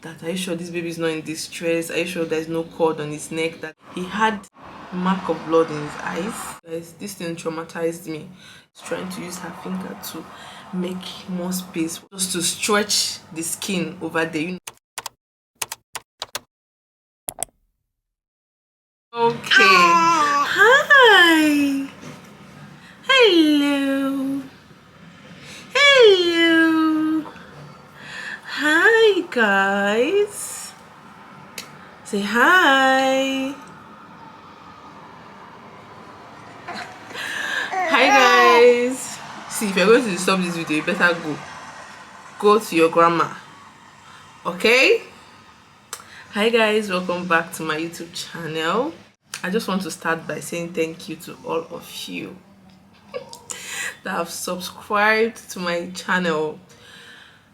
that, are you sure this baby is not in distress? Are you sure there's no cord on his neck? That he had mark of blood in his eyes. Guys, this thing traumatized me. She's trying to use her finger to make more space, just to stretch the skin over there, you know. Okay. Hi. Hello. Hello. Hi, guys. Say hi. Hi, guys. See, if you're going to stop this video, you better go to your grandma. Okay? Hi, guys. Welcome back to my YouTube channel. I just want to start by saying thank you to all of you that have subscribed to my channel.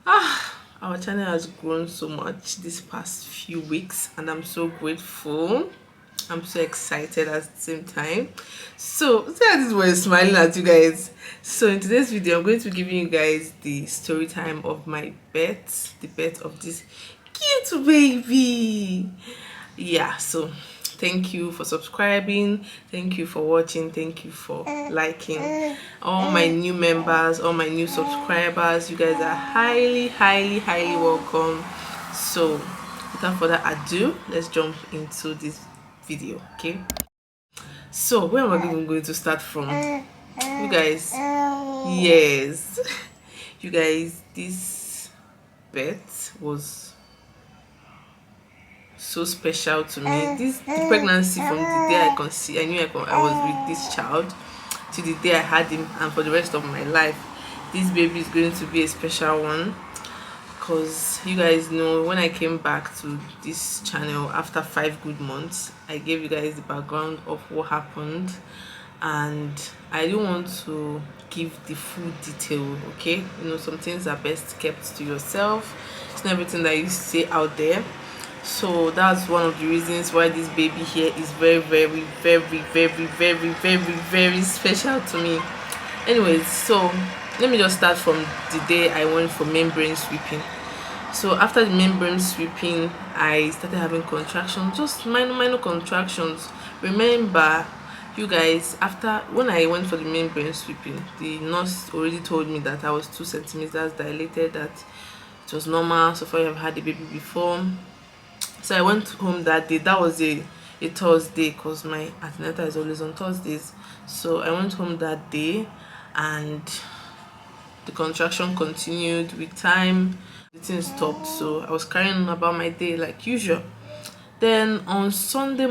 Our channel has grown so much this past few weeks, and I'm so grateful. I'm so excited at the same time. So this was smiling at you guys. So in today's video, I'm going to be giving you guys the story time of my birth, the birth of this cute baby. Yeah, so thank you for subscribing, thank you for watching, thank you for liking. All my new members, all my new subscribers, you guys are highly welcome. So without further ado, let's jump into this video. Okay, so where am I even going to start from, you guys? Yes, you guys, this birth was so special to me. The pregnancy, from the day I conceived, I knew I was with this child, to the day I had him, and for the rest of my life, this baby is going to be a special one. Because you guys know, when I came back to this channel after 5 good months, I gave you guys the background of what happened, and I don't want to give the full detail. Okay, you know, some things are best kept to yourself. It's not everything that you say out there. So that's one of the reasons why this baby here is very special to me. Anyways, so let me just start from the day I went for membrane sweeping. So after the membrane sweeping, I started having contractions, just minor contractions. Remember, you guys, after when I went for the membrane sweeping, the nurse already told me that I was 2 centimeters dilated, that it was normal so far I've had a baby before. So I went home that day. That was a Thursday, because my antenatal is always on Thursdays. So I went home that day, and the contraction continued with time. The thing stopped, so I was carrying on about my day like usual. Then on Saturday,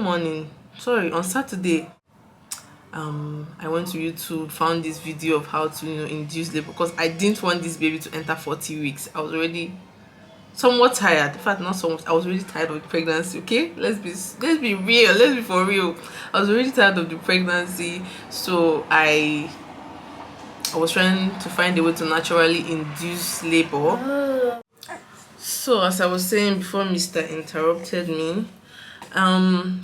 I went to YouTube, found this video of how to, you know, induce labor, because I didn't want this baby to enter 40 weeks. I was already somewhat tired. In fact, not so much. I was really tired of the pregnancy. Okay, let's be real. Let's be for real. I was really tired of the pregnancy, so I was trying to find a way to naturally induce labor. So as I was saying before Mr. interrupted me,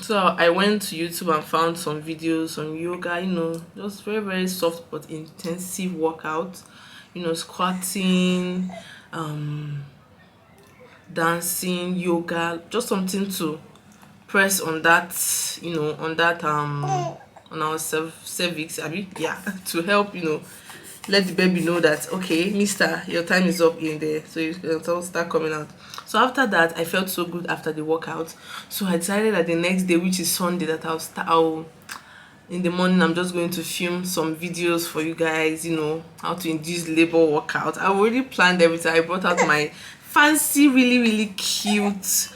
so I went to YouTube and found some videos on yoga, you know, just very soft but intensive workout, you know, squatting, dancing, yoga, just something to press on that, you know, on that on our cervix, yeah, to help, you know, let the baby know that, okay, mister, your time is up in there, so you can start coming out. So after that, I felt so good after the workout, so I decided that the next day, which is Sunday, that I'll in the morning, I'm just going to film some videos for you guys, you know, how to induce labor workout. I already planned everything. I brought out my fancy, really cute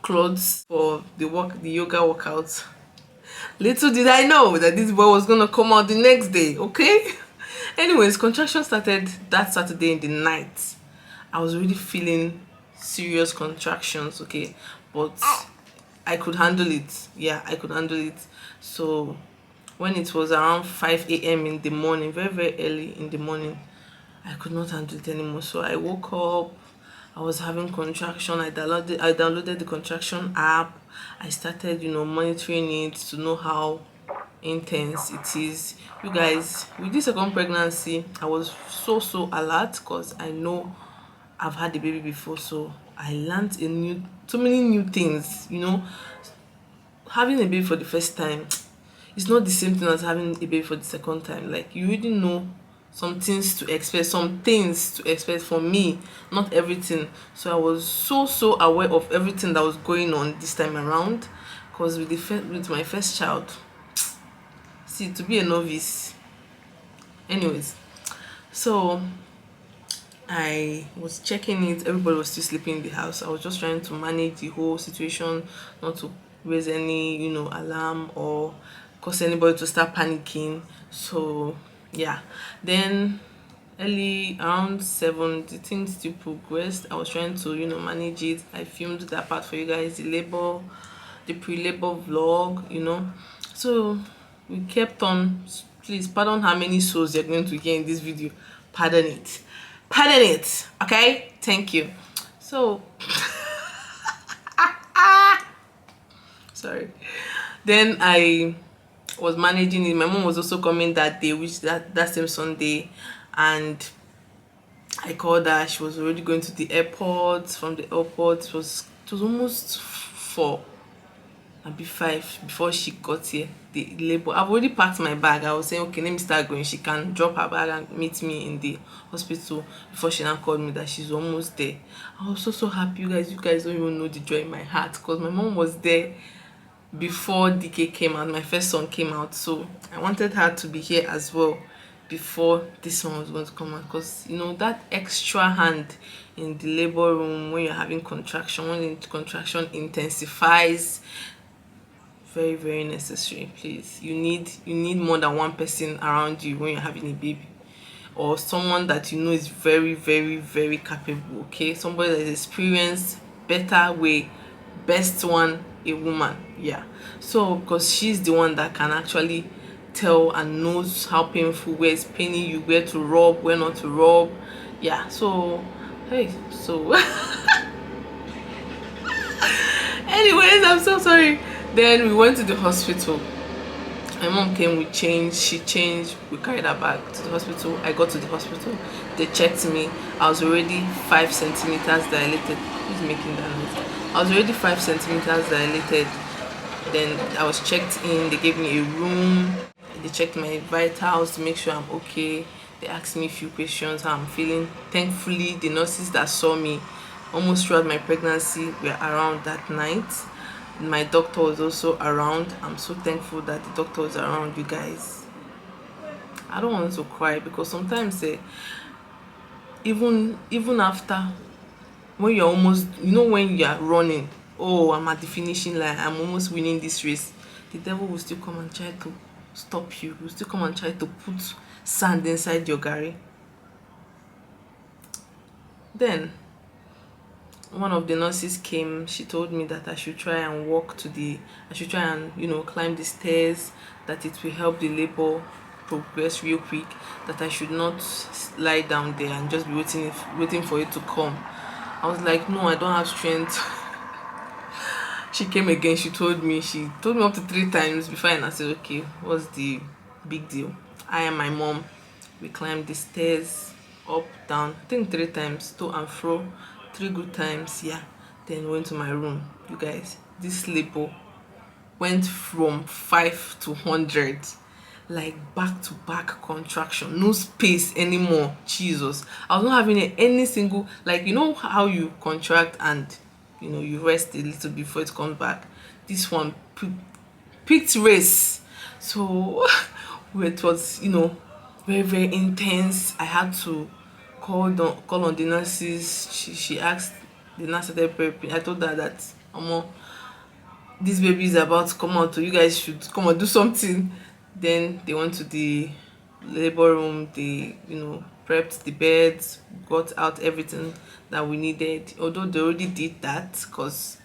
clothes for the yoga workout. Little did I know that this boy was gonna come out the next day. Okay. Anyways, contraction started that Saturday in the night. I was really feeling serious contractions, okay, but I could handle it. Yeah, I could handle it. So when it was around 5 a.m. in the morning, very early in the morning, I could not handle it anymore. So I woke up, I was having contraction. I downloaded the contraction app. I started, you know, monitoring it to know how intense it is. You guys, with this second pregnancy, I was so alert, because I know I've had a baby before, so I learned so many new things. Having a baby for the first time, it's not the same thing as having a baby for the second time. Like, you already know some things to expect for me, not everything. So I was so aware of everything that was going on this time around, because with my first child, see, to be a novice. Anyways, so I was checking it. Everybody was still sleeping in the house. I was just trying to manage the whole situation, not to raise any, alarm or cause anybody to start panicking. So yeah, then early around 7, the things still progressed. I was trying to, manage it. I filmed that part for you guys, the pre-labor vlog. So we kept on. Please pardon how many souls you're going to hear in this video. Pardon it, okay? Thank you. So sorry. Then I was managing it. My mom was also coming that day, which that same Sunday, and I called her. She was already going to the airport. From the airport, it was almost 4, maybe 5 before she got here. The labor, I've already packed my bag. I was saying, okay, let me start going. She can drop her bag and meet me in the hospital before she now called me that she's almost there. I was so happy. You guys don't even know the joy in my heart, because my mom was there before DK came out, my first son came out. So I wanted her to be here as well before this one was going to come out, because that extra hand in the labor room when you're having contraction, when the contraction intensifies, very, very necessary. Please, you need more than one person around you when you're having a baby, or someone that is very, very, very capable. Okay, somebody that is experienced, better way, best one, a woman. Yeah, so because she's the one that can actually tell and knows how painful, where it's paining you, where to rub, where not to rub. Yeah, so hey, so anyways, I'm so sorry. Then we went to the hospital. My mom came, she changed, we carried her back to the hospital. I got to the hospital, they checked me. I was already 5 centimeters dilated. Who's making that noise? I was already 5 centimeters dilated. Then I was checked in, they gave me a room, they checked my vitals to make sure I'm okay. They asked me a few questions, how I'm feeling. Thankfully, the nurses that saw me almost throughout my pregnancy were around that night. My doctor was also around. I'm so thankful that the doctor was around, you guys. I don't want to cry, because sometimes even after, when you're almost, when you're running, oh, I'm at the finishing line, I'm almost winning this race, the devil will still come and try to stop you, will still come and try to put sand inside your garri. Then one of the nurses came. She told me that I should try and climb the stairs, that it will help the labor progress real quick, that I should not lie down there and just be waiting for it to come. I was like, no, I don't have strength. She came again. She told me up to 3 times before, and I said, okay, what's the big deal? I and my mom, we climbed the stairs, up, down, I think 3 times, to and fro, 3 good times. Yeah, then went to my room. You guys, this labor went from 5 to 100, like back to back contraction, no space anymore. Jesus, I was not having any single, like, how you contract and you rest a little before it comes back. This one picked race. So it was very, very intense. I had to call on the nurses. She asked, the nurse started prepping. I told her that this baby is about to come out, so you guys should come and do something. Then they went to the labor room. They prepped the beds, got out everything that we needed, although they already did that, because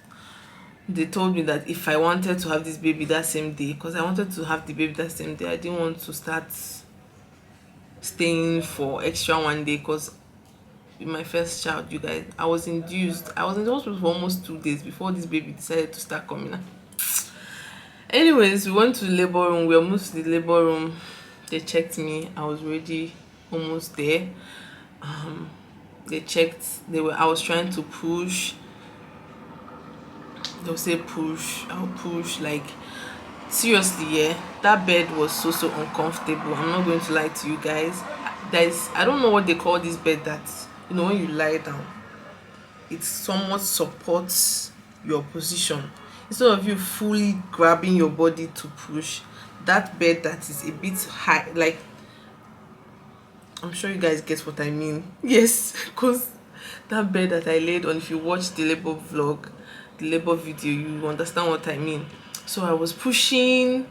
they told me that if I wanted to have this baby that same day, because I wanted to have the baby that same day, I didn't want to start staying for extra 1 day, because with my first child, you guys, I was in the hospital for almost 2 days before this baby decided to start coming out. Anyways, we went to the labor room. We almost to the labor room. They checked me. I was already almost there. They checked. I was trying to push. they'll say push, I'll push. Like, seriously, yeah, that bed was so uncomfortable. I'm not going to lie to you guys. There's, I don't know what they call this bed that, you know, when you lie down, it somewhat supports your position instead of you fully grabbing your body to push. That bed that is a bit high, like, I'm sure you guys get what I mean. Yes, because that bed that I laid on, if you watch the labor vlog, the labor video, you understand what I mean. So I was pushing,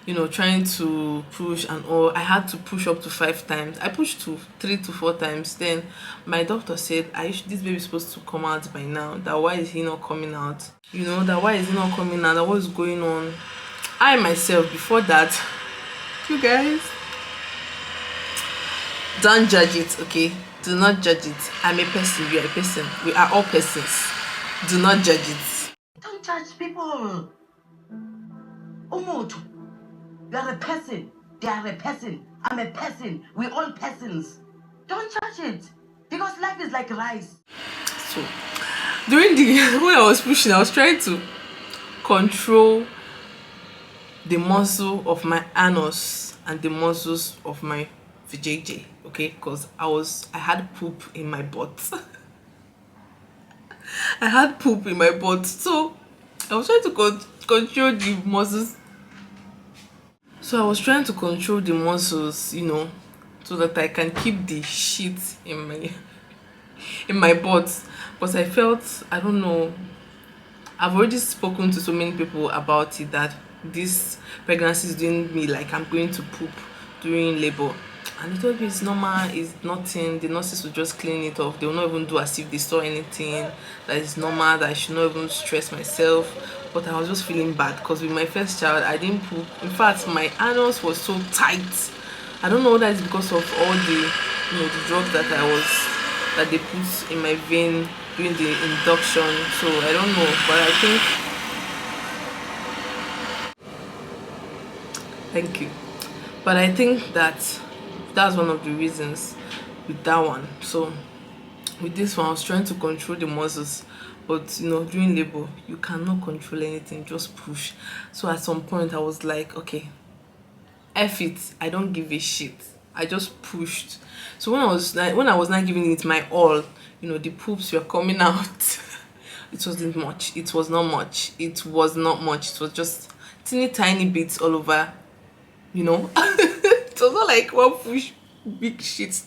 you know, trying to push and all. I had to push up to 5 times. I pushed to 3 to 4 times. Then my doctor said, this baby is supposed to come out by now. That why is he not coming out? You know, that why is he not coming out? That what's going on? I myself, before that, you guys, don't judge it, okay? Do not judge it. I'm a person, you are a person. We are all persons. Do not judge it. Don't judge people. Umutu. You are a person. They are a person. I'm a person. We're all persons. Don't judge it. Because life is like rice. So, during when I was pushing, I was trying to control the muscle of my anus and the muscles of my vajayjay, okay? Because I had poop in my butt. I had poop in my butt, so I was trying to control the muscles. So I was trying to control the muscles, you know, so that I can keep the shit in my butt. But I felt, I don't know, I've already spoken to so many people about it, that this pregnancy is doing me like I'm going to poop during labor. And they told me it's normal, it's nothing. The nurses will just clean it off. They will not even do as if they saw anything. That is normal, that I should not even stress myself. But I was just feeling bad because with my first child, I didn't poop. In fact, my anus was so tight. I don't know whether it's because of all the, you know, the drugs that they put in my vein during the induction. So I don't know, but I think, thank you. But I think that's one of the reasons with that one. So with this one, I was trying to control the muscles, but you know, during labor you cannot control anything, just push. So at some point I was like, okay, F it, I don't give a shit. I just pushed. So when I was not giving it my all, you know, the poops were coming out. It wasn't much. It was not much. It was not much. It was just teeny tiny bits all over, you know. It was not like one push big shit.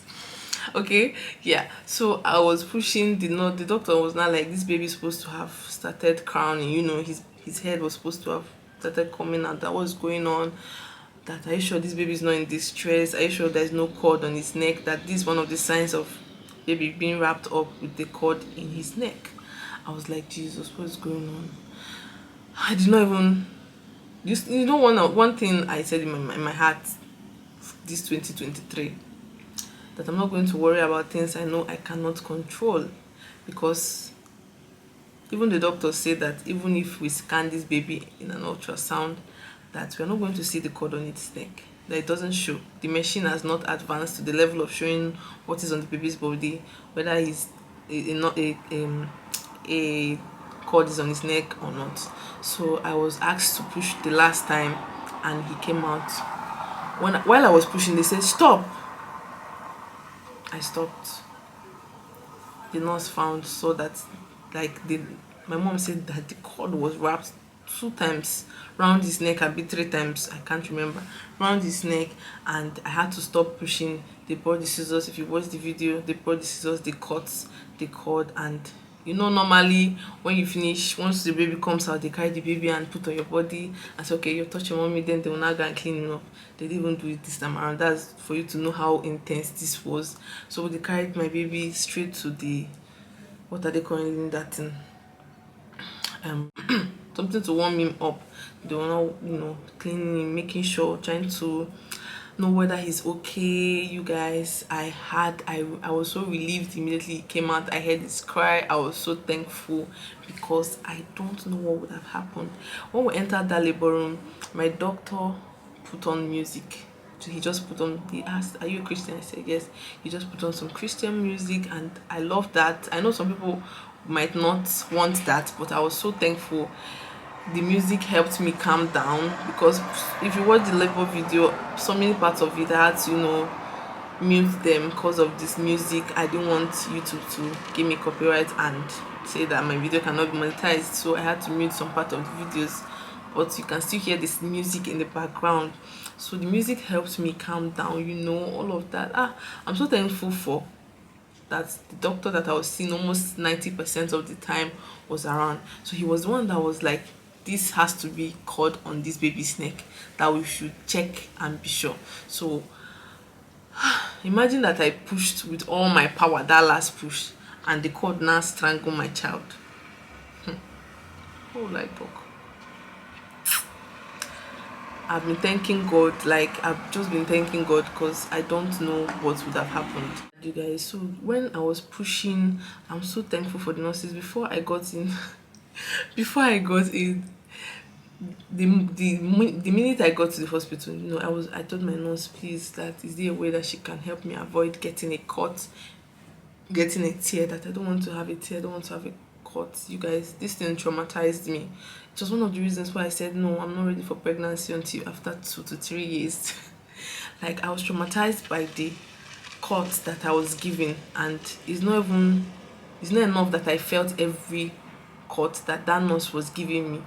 Okay, yeah. So I was pushing. The doctor was not like, this baby is supposed to have started crowning, you know, his head was supposed to have started coming out. That was going on. That, are you sure this baby is not in distress? Are you sure there's no cord on his neck? That this is one of the signs of baby being wrapped up with the cord in his neck. I was like, Jesus, what's going on? I did not even, you know, one thing I said in my heart this 2023, that I'm not going to worry about things I know I cannot control, because even the doctors say that even if we scan this baby in an ultrasound, that we're not going to see the cord on its neck, that it doesn't show. The machine has not advanced to the level of showing what is on the baby's body, whether a cord is on his neck or not. So I was asked to push the last time, and he came out. While I was pushing, they said stop. I stopped. The nurse saw that, like, my mom said that the cord was wrapped 2 times around his neck, a bit 3 times, I can't remember, around his neck, and I had to stop pushing. They brought the scissors. If you watch the video, they brought the scissors, they cut the cord. And you know, normally when you finish, once the baby comes out, they carry the baby and put on your body and say, okay, you touch your mommy, then they will now go and clean it up. They didn't even do it this time around. That's for you to know how intense this was. So they carried my baby straight to the, what are they calling that thing, something to warm him up. They were not, you know, cleaning him, making sure, trying to know whether he's okay. You guys, I was so relieved immediately he came out. I heard his cry. I was so thankful, because I don't know what would have happened. When we entered that labor room, my doctor put on music. So he asked, are you a Christian? I said yes. He just put on some Christian music, and I love that. I know some people might not want that, but I was so thankful. The music helped me calm down, because if you watch the labor video, so many parts of it I had to, mute them because of this music. I didn't want YouTube to give me copyright and say that my video cannot be monetized, so I had to mute some part of the videos, but you can still hear this music in the background. So the music helped me calm down, all of that. I'm so thankful for that. The doctor that I was seeing almost 90% of the time was around, so he was the one that was like, this has to be cord on this baby's neck, that we should check and be sure. So imagine that I pushed with all my power, that last push, and the cord now strangled my child. Oh, like book. I've been thanking God, like I've just been thanking God, because I don't know what would have happened. You guys, so when I was pushing, I'm so thankful for the nurses. Before I got in, before I got in, the minute I got to the hospital, I told my nurse, please, that is there a way that she can help me avoid getting a cut, getting a tear, that I don't want to have a tear, I don't want to have a cut. You guys, this thing traumatized me. It was one of the reasons why I said no, I'm not ready for pregnancy until after 2 to 3 years. Like, I was traumatized by the cut that I was given, and it's not enough that I felt every cut that nurse was giving me.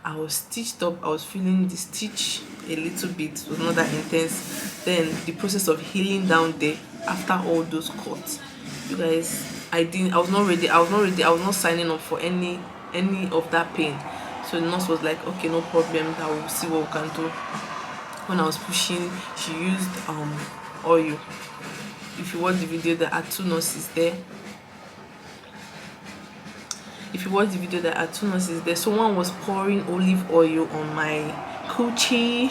I was stitched up, I was feeling the stitch a little bit, it was not that intense. Then the process of healing down there after all those cuts, you guys, I was not ready, I was not signing up for any of that pain. So the nurse was like, okay, no problem, I will see what we can do. When I was pushing, she used oil. If you watch the video, there are two nurses there. So one was pouring olive oil on my coochie.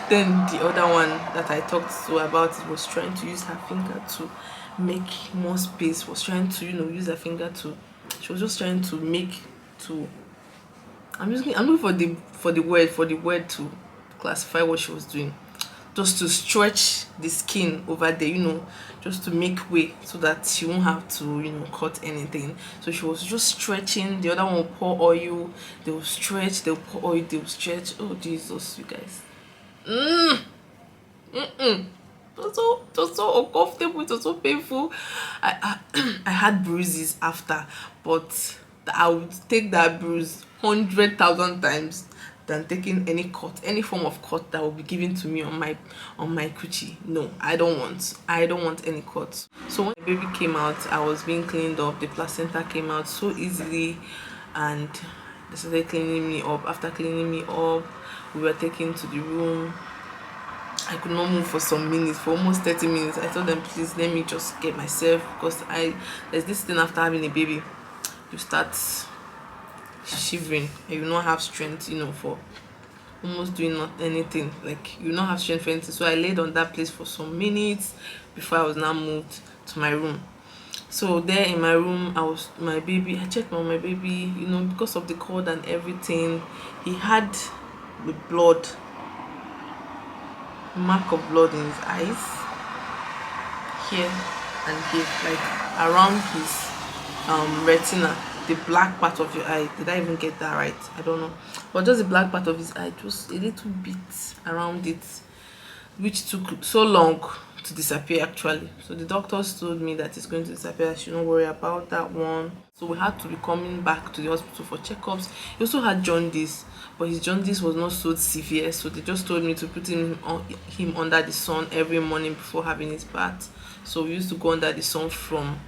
Then the other one that I talked to about it was trying to use her finger to make more space, was trying to use her finger to, she was just trying to make, to, I'm looking for the word to classify what she was doing, just to stretch the skin over there, just to make way so that she won't have to cut anything. So she was just stretching. The other one will pour oil, they will stretch, they'll pour oil, they will stretch. Oh Jesus, you guys. It was so uncomfortable, it was so painful. I had bruises after, but I would take that bruise 100,000 times than taking any form of cut that will be given to me on my coochie. No, I don't want any cut. So when the baby came out, I was being cleaned up. The placenta came out so easily, and they started cleaning me up. After cleaning me up, we were taken to the room. I could not move for some minutes, for almost 30 minutes. I told them, please let me just get myself, because there's this thing after having a baby, you start shivering and you not have strength, for almost doing not anything. Like, you not have strength for anything. So I laid on that place for some minutes before I was now moved to my room. So there in my room, I checked on my baby, because of the cold and everything. He had the mark of blood in his eyes, here and here, like around his retina, the black part of your eye. Did I even get that right? I don't know, but just the black part of his eye, just a little bit around it, which took so long to disappear actually. So the doctors told me that it's going to disappear, I should not worry about that one. So we had to be coming back to the hospital for checkups. He also had jaundice, but his jaundice was not so severe, so they just told me to put him under the sun every morning before having his bath. So we used to go under the sun from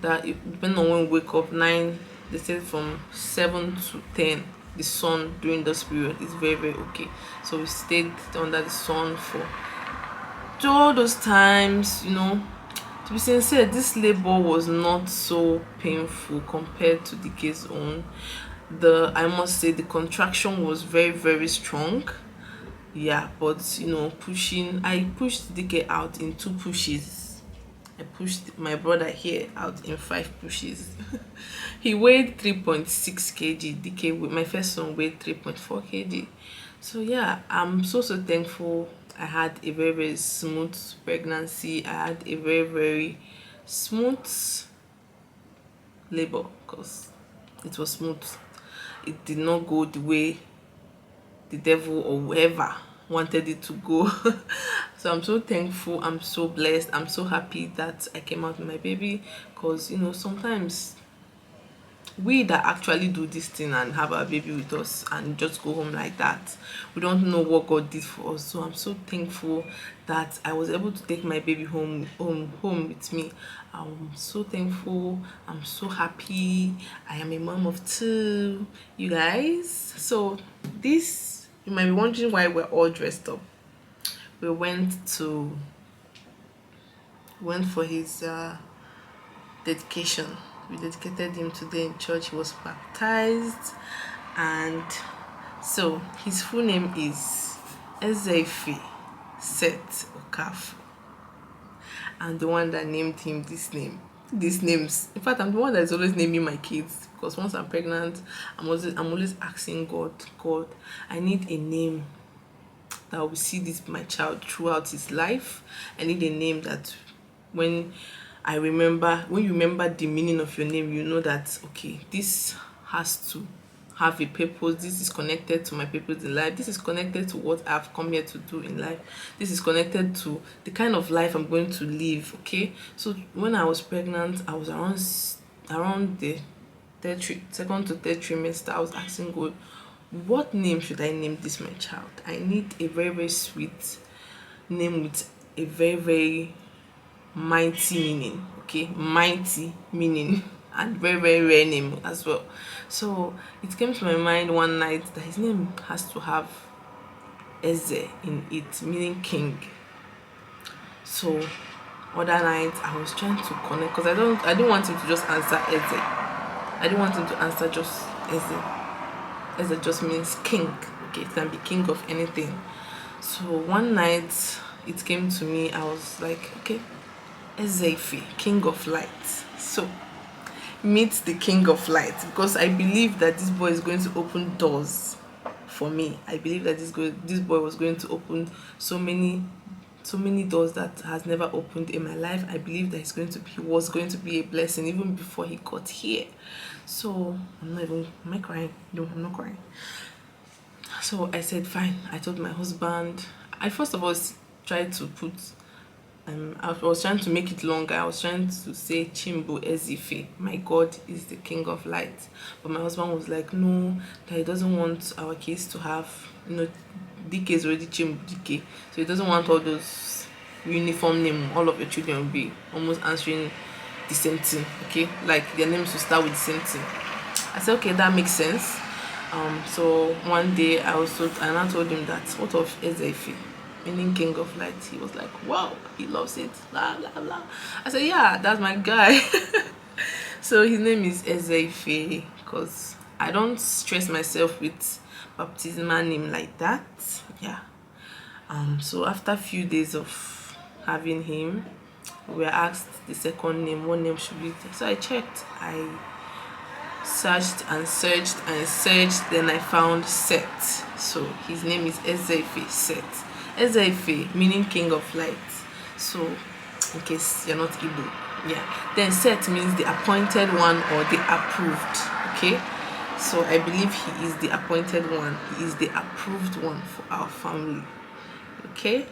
that, depending on when we wake up, 9, they said from 7 to 10. The sun during this period is very, very okay. So we stayed under the sun for all those times. To be sincere, this labor was not so painful compared to the case own. I must say the contraction was very, very strong. Yeah, but I pushed DK out in 2 pushes. I pushed my brother here out in 5 pushes. He weighed 3.6 kg. DK, my first son, weighed 3.4 kg. So yeah, I'm so thankful. I had a very, very smooth pregnancy. I had a very, very smooth labor because it was smooth. It did not go the way the devil or whoever wanted it to go. So I'm so thankful, I'm so blessed, I'm so happy that I came out with my baby, because sometimes we that actually do this thing and have our baby with us and just go home like that, we don't know what God did for us. So I'm so thankful that I was able to take my baby home with me. I'm so thankful, I'm so happy. I am a mom of 2, you guys. So this, you might be wondering why we're all dressed up. We went for his dedication. We dedicated him today in church. He was baptized, and so his full name is Ezefe Seth Okafor. I'm the one that named him these names. In fact, I'm the one that's always naming my kids, because once I'm pregnant, I'm always asking God, I need a name that will see this my child throughout his life. I need a name that when you remember the meaning of your name, you know that okay, this has to have a purpose. This is connected to my purpose in life. This is connected to what I've come here to do in life. This is connected to the kind of life I'm going to live. Okay, so when I was pregnant, I was around the second to third trimester. I was asking God, what name should I name this my child? I need a very, very sweet name with a very, very mighty meaning. Okay, mighty meaning, and very, very rare name as well. So it came to my mind one night that his name has to have Eze in it, meaning king. So other night I was trying to connect, because I didn't want him to just answer Eze. I didn't want him to answer just Eze. Eze just means king. Okay, it can be king of anything. So one night it came to me, I was like, okay, Ezefe, king of light. So meet the king of light, because I believe that this boy is going to open doors for me. I believe that this boy was going to open so many doors that has never opened in my life. I believe that he was going to be a blessing even before he got here. So am I crying? No, I'm not crying. So I said fine. I told my husband. I first of all tried to put I was trying to make it longer. I was trying to say Chimbu Ezife, my God is the king of light. But my husband was like, no, that he doesn't want our kids to have, DK is already Chimbu DK. So he doesn't want all those uniform name. All of your children will be almost answering the same thing, okay? Like their names will start with the same thing. I said, okay, that makes sense. So one day I now told him that, what of Ezefe, meaning king of light? He was like, wow, he loves it, blah blah blah. I said, yeah, that's my guy. So his name is Ezefe, because I don't stress myself with baptismal name like that. Yeah. So after a few days of having him, we were asked the second name. What name should we? So I checked. I searched and searched and searched, then I found Seth. So his name is Ezefe Seth. Ezefe meaning king of light. So in case you're not Igbo, yeah. Then Seth means the appointed one or the approved. Okay, so I believe he is the appointed one. He is the approved one for our family. Okay,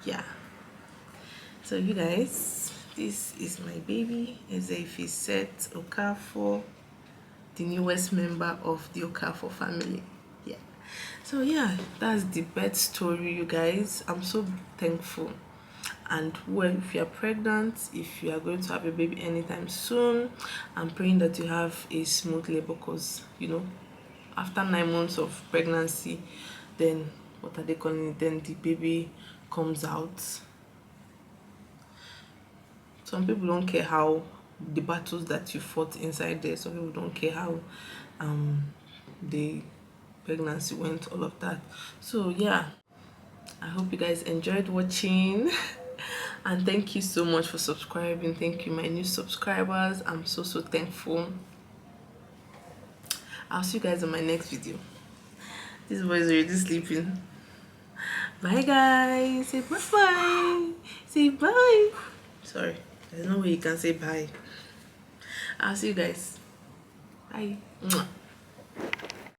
yeah. So you guys, this is my baby Ezefe Seth Okafor, the newest member of the Okafor family. Yeah. So yeah, that's the birth story, you guys. I'm so thankful. And if you are pregnant, if you are going to have a baby anytime soon, I'm praying that you have a smooth labor, because after 9 months of pregnancy, then what are they calling it? Then the baby comes out. Some people don't care how the battles that you fought inside there. Some people don't care how the pregnancy went, all of that. So yeah, I hope you guys enjoyed watching. And thank you so much for subscribing. Thank you, my new subscribers. I'm so thankful. I'll see you guys in my next video. This boy is already sleeping. Bye guys. Say bye. Say bye. Sorry, there's no way you can say bye. I'll see you guys. Bye. Mwah.